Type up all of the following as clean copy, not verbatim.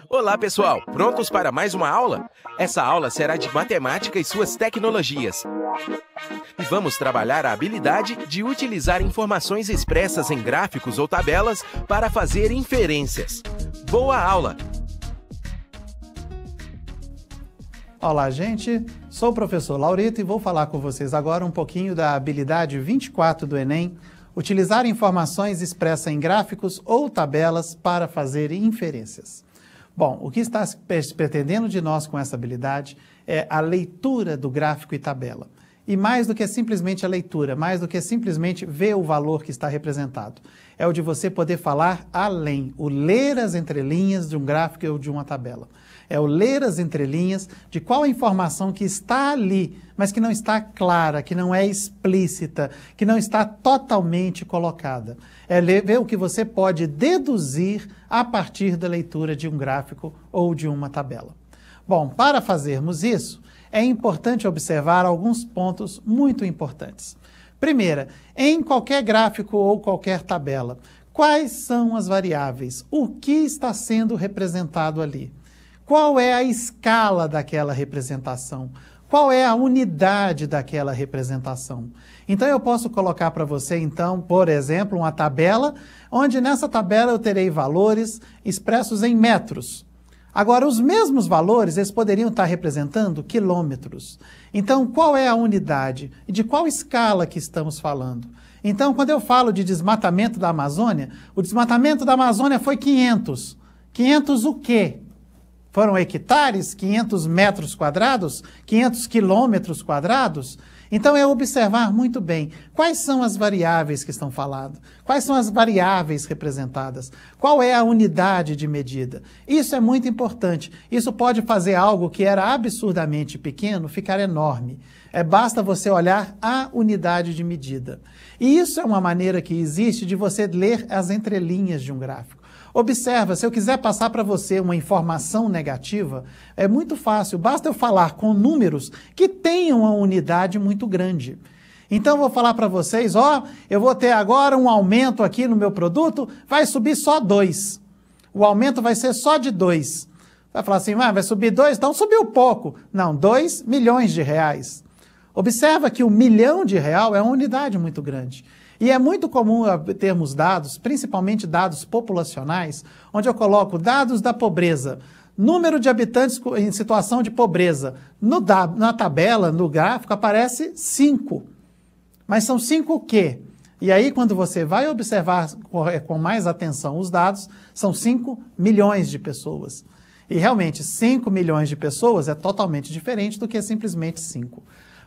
Olá, pessoal! Prontos para mais uma aula? Essa aula será de matemática e suas tecnologias. E vamos trabalhar a habilidade de utilizar informações expressas em gráficos ou tabelas para fazer inferências. Boa aula! Olá, gente! Sou o professor Laurito e vou falar com vocês agora um pouquinho da habilidade 24 do Enem, utilizar informações expressas em gráficos ou tabelas para fazer inferências. Bom, o que está se pretendendo de nós com essa habilidade é a leitura do gráfico e tabela. E mais do que simplesmente a leitura, mais do que simplesmente ver o valor que está representado, é o de você poder falar além, o ler as entrelinhas de um gráfico ou de uma tabela. É o ler as entrelinhas de qual a informação que está ali, mas que não está clara, que não é explícita, que não está totalmente colocada. É ver o que você pode deduzir a partir da leitura de um gráfico ou de uma tabela. Bom, para fazermos isso, é importante observar alguns pontos muito importantes. Primeira, em qualquer gráfico ou qualquer tabela, quais são as variáveis? O que está sendo representado ali? Qual é a escala daquela representação? Qual é a unidade daquela representação? Então, eu posso colocar para você, então, por exemplo, uma tabela, onde nessa tabela eu terei valores expressos em metros. Agora, os mesmos valores, eles poderiam estar representando quilômetros. Então, qual é a unidade? E de qual escala que estamos falando? Então, quando eu falo de desmatamento da Amazônia, o desmatamento da Amazônia foi 500. 500 o quê? Foram hectares, 500 metros quadrados, 500 quilômetros quadrados? Então, é observar muito bem quais são as variáveis que estão falando, quais são as variáveis representadas, qual é a unidade de medida. Isso é muito importante. Isso pode fazer algo que era absurdamente pequeno ficar enorme. Basta você olhar a unidade de medida. E isso é uma maneira que existe de você ler as entrelinhas de um gráfico. Observa, se eu quiser passar para você uma informação negativa, é muito fácil, basta eu falar com números que tenham uma unidade muito grande. Então, eu vou falar para vocês, eu vou ter agora um aumento aqui no meu produto, vai subir só 2. O aumento vai ser só de 2. Vai falar assim, vai subir 2? Então subiu pouco. Não, 2 milhões de reais. Observa que R$1 milhão é uma unidade muito grande. E é muito comum termos dados, principalmente dados populacionais, onde eu coloco dados da pobreza, número de habitantes em situação de pobreza. Na tabela, no gráfico, aparece 5. Mas são 5 o quê? E aí, quando você vai observar com mais atenção os dados, são 5 milhões de pessoas. E realmente, 5 milhões de pessoas é totalmente diferente do que simplesmente 5.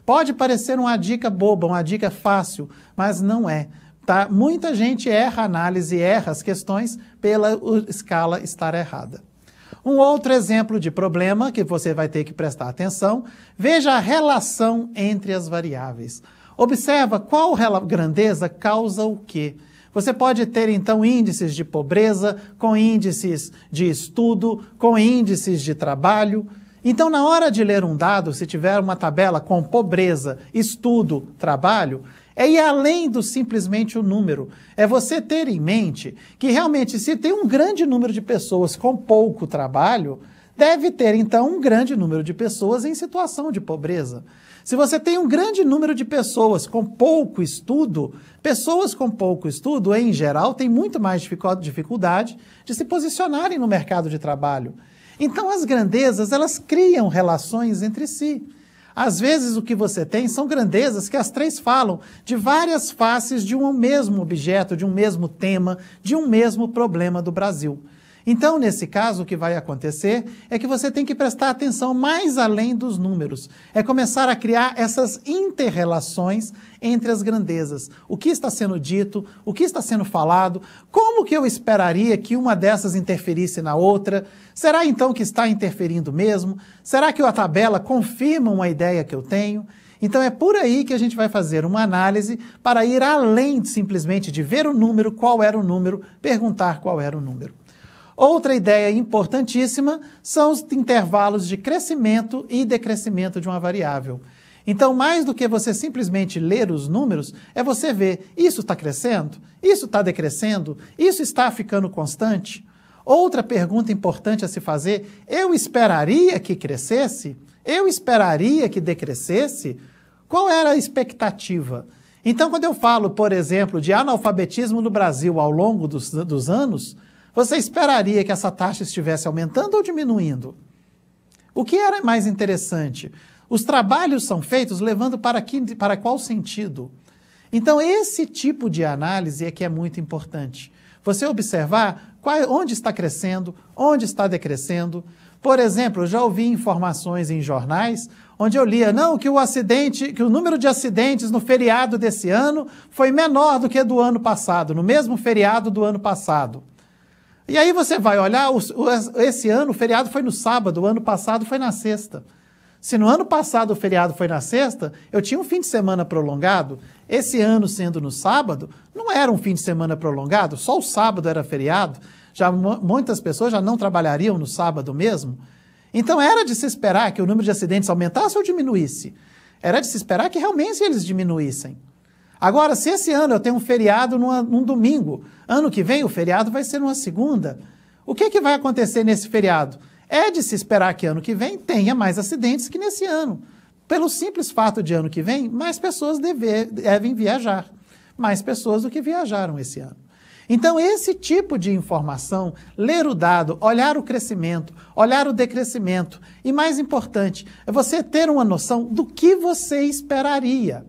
Pode parecer uma dica boba, uma dica fácil, mas não é. Tá? Muita gente erra a análise, erra as questões pela escala estar errada. Um outro exemplo de problema que você vai ter que prestar atenção, veja a relação entre as variáveis. Observa qual grandeza causa o quê. Você pode ter, então, índices de pobreza, com índices de estudo, com índices de trabalho. Então, na hora de ler um dado, se tiver uma tabela com pobreza, estudo, trabalho, é ir além do simplesmente o número. É você ter em mente que realmente se tem um grande número de pessoas com pouco trabalho, deve ter então um grande número de pessoas em situação de pobreza. Se você tem um grande número de pessoas com pouco estudo, pessoas com pouco estudo, em geral, têm muito mais dificuldade de se posicionarem no mercado de trabalho. Então, as grandezas, elas criam relações entre si. Às vezes, o que você tem são grandezas que as três falam de várias faces de um mesmo objeto, de um mesmo tema, de um mesmo problema do Brasil. Então, nesse caso, o que vai acontecer é que você tem que prestar atenção mais além dos números. É começar a criar essas inter-relações entre as grandezas. O que está sendo dito, o que está sendo falado, como que eu esperaria que uma dessas interferisse na outra? Será então que está interferindo mesmo? Será que a tabela confirma uma ideia que eu tenho? Então é por aí que a gente vai fazer uma análise para ir além simplesmente de ver o número, qual era o número, perguntar qual era o número. Outra ideia importantíssima são os intervalos de crescimento e decrescimento de uma variável. Então, mais do que você simplesmente ler os números, é você ver, isso está crescendo? Isso está decrescendo? Isso está ficando constante? Outra pergunta importante a se fazer: eu esperaria que crescesse? Eu esperaria que decrescesse? Qual era a expectativa? Então, quando eu falo, por exemplo, de analfabetismo no Brasil ao longo dos anos, você esperaria que essa taxa estivesse aumentando ou diminuindo? O que era mais interessante? Os trabalhos são feitos levando para qual sentido? Então, esse tipo de análise é que é muito importante. Você observar onde está crescendo, onde está decrescendo. Por exemplo, eu já ouvi informações em jornais onde eu lia, que o número de acidentes no feriado desse ano foi menor do que do ano passado, no mesmo feriado do ano passado. E aí você vai olhar, esse ano o feriado foi no sábado, o ano passado foi na sexta. Se no ano passado o feriado foi na sexta, eu tinha um fim de semana prolongado. Esse ano, sendo no sábado, não era um fim de semana prolongado, só o sábado era feriado. Muitas pessoas já não trabalhariam no sábado mesmo. Então era de se esperar que o número de acidentes aumentasse ou diminuísse. Era de se esperar que realmente eles diminuíssem. Agora, se esse ano eu tenho um feriado num domingo, ano que vem o feriado vai ser numa segunda, o que vai acontecer nesse feriado? É de se esperar que ano que vem tenha mais acidentes que nesse ano. Pelo simples fato de ano que vem, mais pessoas devem viajar. Mais pessoas do que viajaram esse ano. Então, esse tipo de informação, ler o dado, olhar o crescimento, olhar o decrescimento, e mais importante, é você ter uma noção do que você esperaria.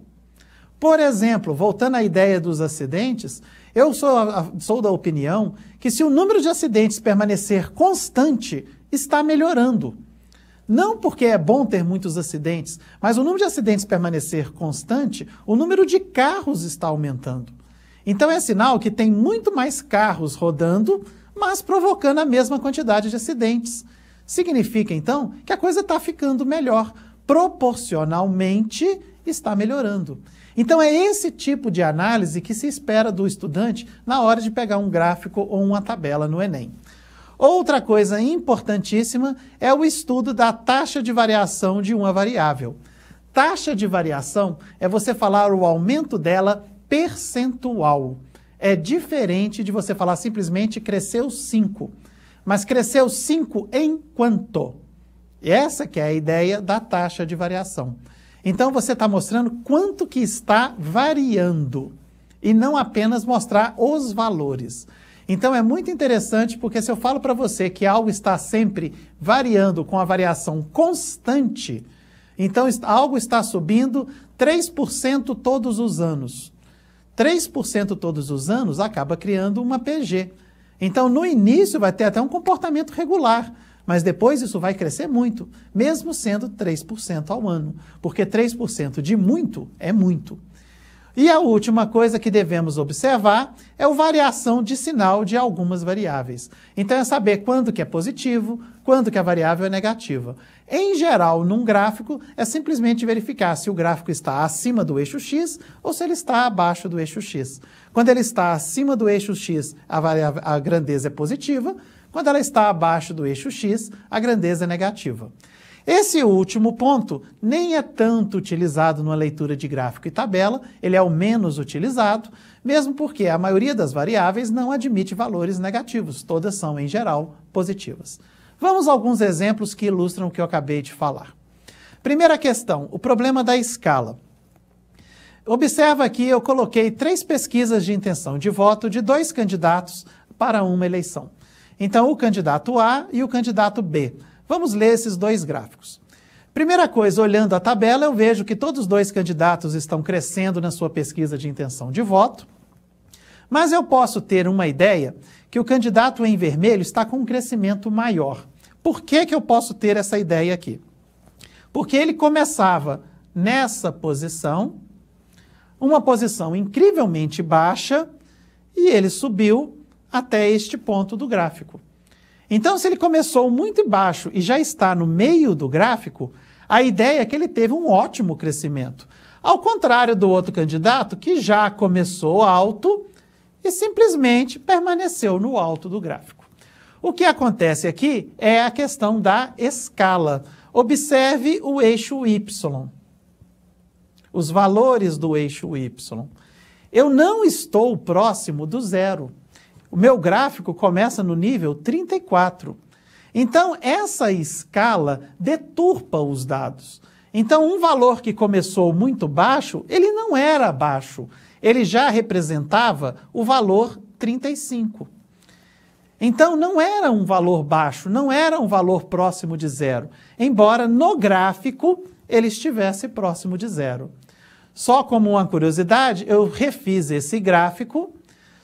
Por exemplo, voltando à ideia dos acidentes, eu sou da opinião que se o número de acidentes permanecer constante, está melhorando. Não porque é bom ter muitos acidentes, mas o número de acidentes permanecer constante, o número de carros está aumentando. Então é sinal que tem muito mais carros rodando, mas provocando a mesma quantidade de acidentes. Significa, então, que a coisa está ficando melhor. Proporcionalmente, está melhorando. Então é esse tipo de análise que se espera do estudante na hora de pegar um gráfico ou uma tabela no Enem. Outra coisa importantíssima é o estudo da taxa de variação de uma variável. Taxa de variação é você falar o aumento dela percentual. É diferente de você falar simplesmente cresceu 5. Mas cresceu 5 em quanto? Essa que é a ideia da taxa de variação. Então você está mostrando quanto que está variando e não apenas mostrar os valores. Então é muito interessante porque se eu falo para você que algo está sempre variando com a variação constante, então algo está subindo 3% todos os anos. 3% todos os anos acaba criando uma PG. Então no início vai ter até um comportamento regular, mas depois isso vai crescer muito, mesmo sendo 3% ao ano, porque 3% de muito é muito. E a última coisa que devemos observar é a variação de sinal de algumas variáveis. Então é saber quando que é positivo, quando que a variável é negativa. Em geral, num gráfico, é simplesmente verificar se o gráfico está acima do eixo X ou se ele está abaixo do eixo X. Quando ele está acima do eixo X, a grandeza é positiva. Quando ela está abaixo do eixo X, a grandeza é negativa. Esse último ponto nem é tanto utilizado numa leitura de gráfico e tabela, ele é o menos utilizado, mesmo porque a maioria das variáveis não admite valores negativos, todas são, em geral, positivas. Vamos a alguns exemplos que ilustram o que eu acabei de falar. Primeira questão, o problema da escala. Observa aqui, eu coloquei 3 pesquisas de intenção de voto de 2 candidatos para uma eleição. Então, o candidato A e o candidato B. Vamos ler esses 2 gráficos. Primeira coisa, olhando a tabela, eu vejo que todos os 2 candidatos estão crescendo na sua pesquisa de intenção de voto, mas eu posso ter uma ideia que o candidato em vermelho está com um crescimento maior. Por que eu posso ter essa ideia aqui? Porque ele começava nessa posição, uma posição incrivelmente baixa, e ele subiu até este ponto do gráfico. Então, se ele começou muito baixo e já está no meio do gráfico, a ideia é que ele teve um ótimo crescimento. Ao contrário do outro candidato, que já começou alto e simplesmente permaneceu no alto do gráfico. O que acontece aqui é a questão da escala. Observe o eixo Y. Os valores do eixo Y. Eu não estou próximo do zero. O meu gráfico começa no nível 34. Então, essa escala deturpa os dados. Então, um valor que começou muito baixo, ele não era baixo. Ele já representava o valor 35. Então, não era um valor baixo, não era um valor próximo de zero, embora no gráfico ele estivesse próximo de zero. Só como uma curiosidade, eu refiz esse gráfico,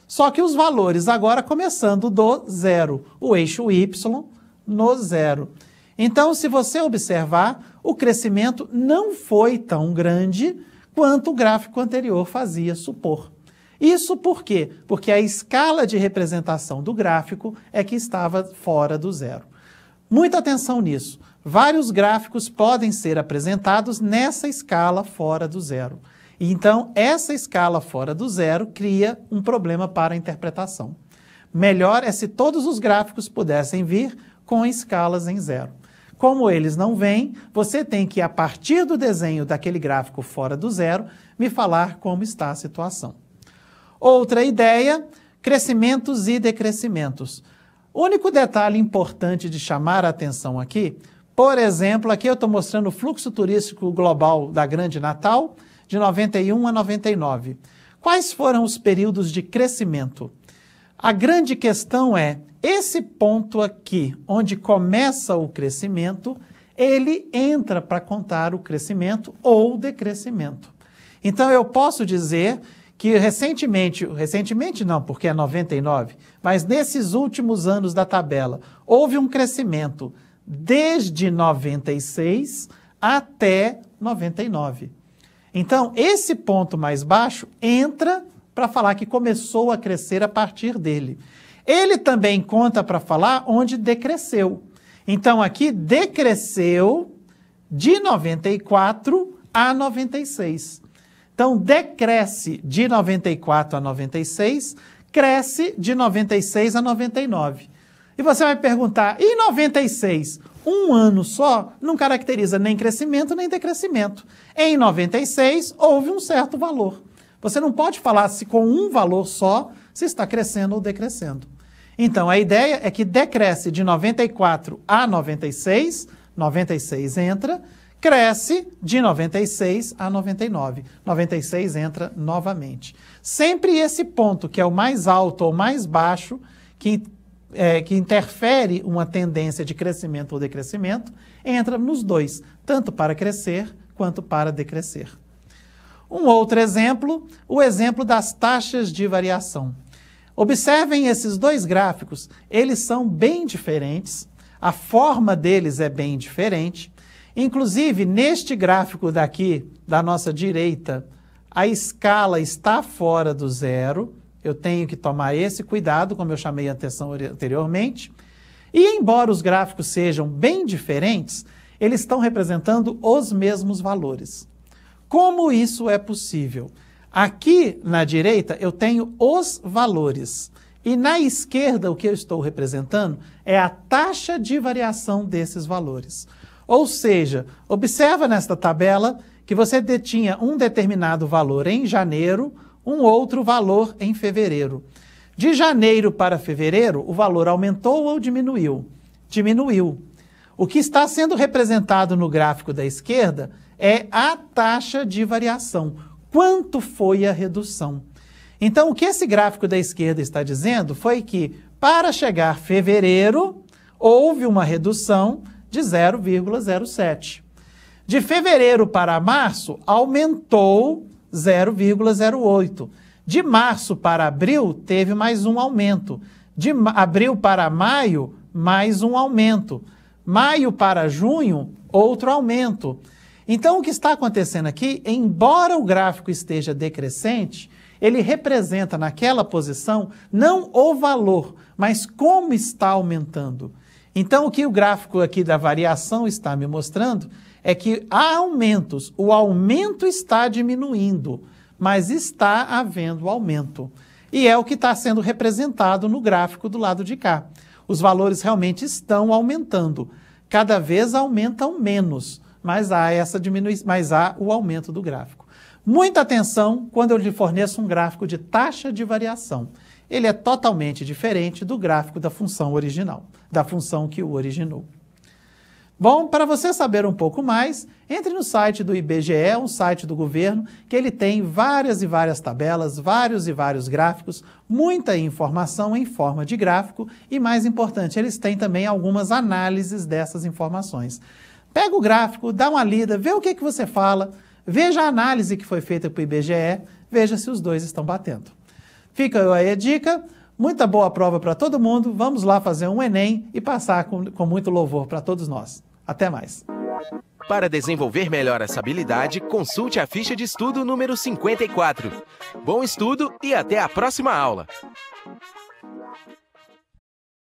só que os valores agora começando do zero, o eixo Y no zero. Então, se você observar, o crescimento não foi tão grande quanto o gráfico anterior fazia supor. Isso por quê? Porque a escala de representação do gráfico é que estava fora do zero. Muita atenção nisso. Vários gráficos podem ser apresentados nessa escala fora do zero. Então, essa escala fora do zero cria um problema para a interpretação. Melhor é se todos os gráficos pudessem vir com escalas em zero. Como eles não vêm, você tem que, a partir do desenho daquele gráfico fora do zero, me falar como está a situação. Outra ideia, crescimentos e decrescimentos. O único detalhe importante de chamar a atenção aqui, por exemplo, aqui eu estou mostrando o fluxo turístico global da Grande Natal, de 91 a 99. Quais foram os períodos de crescimento? A grande questão é, esse ponto aqui, onde começa o crescimento, ele entra para contar o crescimento ou decrescimento. Então, eu posso dizer que recentemente não, porque é 99, mas nesses últimos anos da tabela, houve um crescimento desde 96 até 99. Então, esse ponto mais baixo entra para falar que começou a crescer a partir dele. Ele também conta para falar onde decresceu. Então, aqui decresceu de 94 a 96. Então, decresce de 94 a 96, cresce de 96 a 99. E você vai perguntar, e 96? Um ano só não caracteriza nem crescimento nem decrescimento. Em 96, houve um certo valor. Você não pode falar se com um valor só se está crescendo ou decrescendo. Então, a ideia é que decresce de 94 a 96, 96 entra, cresce de 96 a 99, 96 entra novamente. Sempre esse ponto, que é o mais alto ou mais baixo, que interfere uma tendência de crescimento ou decrescimento, entra nos dois, tanto para crescer quanto para decrescer. Um outro exemplo, o exemplo das taxas de variação. Observem esses dois gráficos, eles são bem diferentes, a forma deles é bem diferente. Inclusive, neste gráfico daqui, da nossa direita, a escala está fora do zero. Eu tenho que tomar esse cuidado, como eu chamei a atenção anteriormente. E, embora os gráficos sejam bem diferentes, eles estão representando os mesmos valores. Como isso é possível? Aqui na direita eu tenho os valores e na esquerda o que eu estou representando é a taxa de variação desses valores. Ou seja, observa nesta tabela que você detinha um determinado valor em janeiro, um outro valor em fevereiro. De janeiro para fevereiro, o valor aumentou ou diminuiu? Diminuiu. O que está sendo representado no gráfico da esquerda é a taxa de variação. Quanto foi a redução? Então, o que esse gráfico da esquerda está dizendo foi que, para chegar fevereiro, houve uma redução de 0,07. De fevereiro para março, aumentou 0,08. De março para abril, teve mais um aumento. De abril para maio, mais um aumento. Maio para junho, outro aumento. Então, o que está acontecendo aqui, embora o gráfico esteja decrescente, ele representa naquela posição não o valor, mas como está aumentando. Então, o que o gráfico aqui da variação está me mostrando é que há aumentos, o aumento está diminuindo, mas está havendo aumento. E é o que está sendo representado no gráfico do lado de cá. Os valores realmente estão aumentando. Cada vez aumentam menos, mas há essa diminuição, mas há o aumento do gráfico. Muita atenção quando eu lhe forneço um gráfico de taxa de variação. ele é totalmente diferente do gráfico da função original, da função que o originou. Bom, para você saber um pouco mais, entre no site do IBGE, um site do governo, que ele tem várias e várias tabelas, vários e vários gráficos, muita informação em forma de gráfico e, mais importante, eles têm também algumas análises dessas informações. Pega o gráfico, dá uma lida, vê o que você fala, veja a análise que foi feita para o IBGE, veja se os dois estão batendo. Fica aí a dica, muita boa prova para todo mundo, vamos lá fazer um Enem e passar com muito louvor para todos nós. Até mais! Para desenvolver melhor essa habilidade, consulte a ficha de estudo número 54. Bom estudo e até a próxima aula!